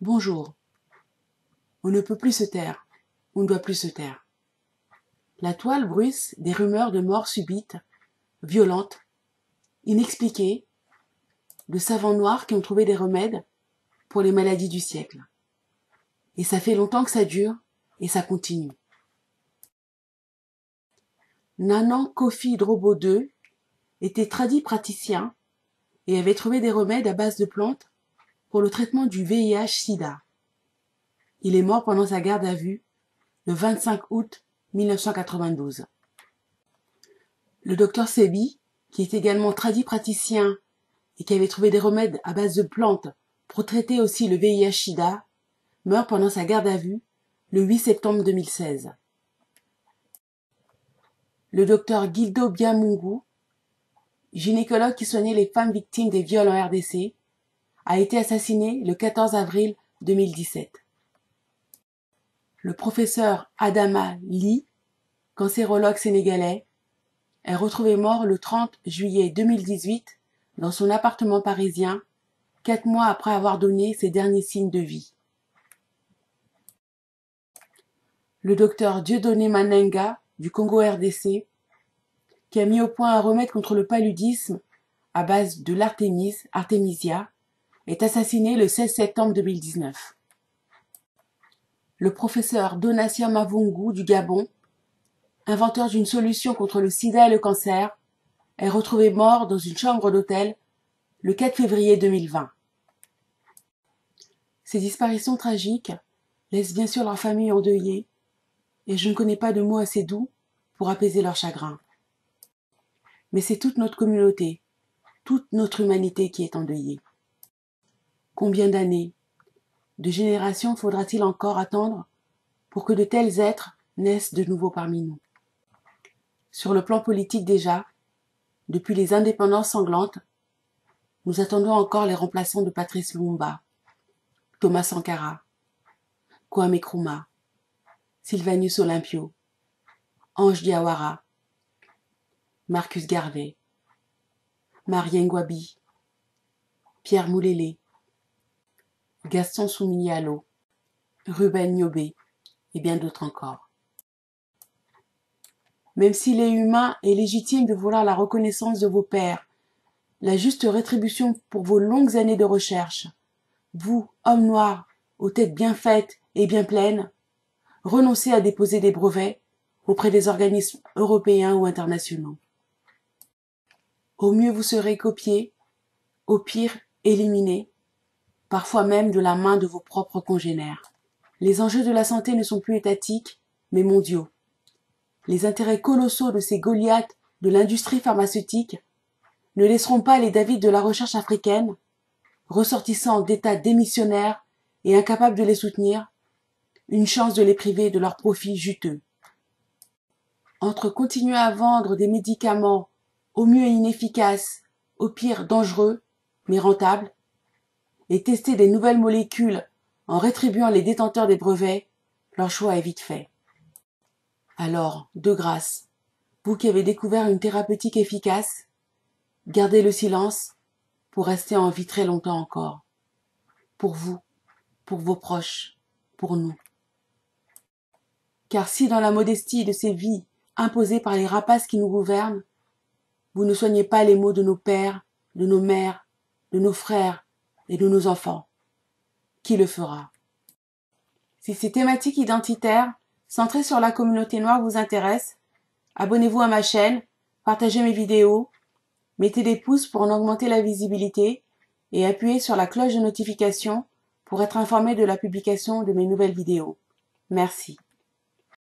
Bonjour. On ne peut plus se taire. On ne doit plus se taire. La toile bruisse des rumeurs de mort subite, violentes, inexpliquées, de savants noirs qui ont trouvé des remèdes pour les maladies du siècle. Et ça fait longtemps que ça dure, et ça continue. Nanan Kofi Drobo II était tradit praticien et avait trouvé des remèdes à base de plantes pour le traitement du VIH-Sida. Il est mort pendant sa garde à vue le 25 août 1992. Le docteur Sebi, qui est également tradit praticien et qui avait trouvé des remèdes à base de plantes pour traiter aussi le VIH-Sida, meurt pendant sa garde à vue le 8 septembre 2016. Le docteur Guildo Biamungu, gynécologue qui soignait les femmes victimes des viols en RDC, a été assassiné le 14 avril 2017. Le professeur Adama Ly, cancérologue sénégalais, est retrouvé mort le 30 juillet 2018 dans son appartement parisien, 4 mois après avoir donné ses derniers signes de vie. Le docteur Dieudonné Manenga du Congo RDC, qui a mis au point un remède contre le paludisme à base de l'artémisia, est assassiné le 16 septembre 2019. Le professeur Donatien Mavungu du Gabon, inventeur d'une solution contre le sida et le cancer, est retrouvé mort dans une chambre d'hôtel le 4 février 2020. Ces disparitions tragiques laissent bien sûr leur famille endeuillée, et je ne connais pas de mots assez doux pour apaiser leur chagrin. Mais c'est toute notre communauté, toute notre humanité qui est endeuillée. Combien d'années, de générations faudra-t-il encore attendre pour que de tels êtres naissent de nouveau parmi nous? Sur le plan politique déjà, depuis les indépendances sanglantes, nous attendons encore les remplaçants de Patrice Lumumba, Thomas Sankara, Kwame Nkrumah, Sylvanus Olympio, Ange Diawara, Marcus Garvey, Marien Ngouabi, Pierre Moulélé, Gaston Souminialo, Ruben Nyobé et bien d'autres encore. Même s'il est humain et légitime de vouloir la reconnaissance de vos pairs, la juste rétribution pour vos longues années de recherche, vous, hommes noirs, aux têtes bien faites et bien pleines, renoncez à déposer des brevets auprès des organismes européens ou internationaux. Au mieux vous serez copiés, au pire éliminés, parfois même de la main de vos propres congénères. Les enjeux de la santé ne sont plus étatiques, mais mondiaux. Les intérêts colossaux de ces Goliaths de l'industrie pharmaceutique ne laisseront pas les David de la recherche africaine, ressortissants d'États démissionnaires et incapables de les soutenir, une chance de les priver de leurs profits juteux. Entre continuer à vendre des médicaments au mieux inefficaces, au pire dangereux, mais rentables, et tester des nouvelles molécules en rétribuant les détenteurs des brevets, leur choix est vite fait. Alors, de grâce, vous qui avez découvert une thérapeutique efficace, gardez le silence pour rester en vie très longtemps encore. Pour vous, pour vos proches, pour nous. Car si dans la modestie de ces vies imposées par les rapaces qui nous gouvernent, vous ne soignez pas les maux de nos pères, de nos mères, de nos frères et de nos enfants, qui le fera? Si ces thématiques identitaires centrées sur la communauté noire vous intéressent, abonnez-vous à ma chaîne, partagez mes vidéos, mettez des pouces pour en augmenter la visibilité et appuyez sur la cloche de notification pour être informé de la publication de mes nouvelles vidéos. Merci.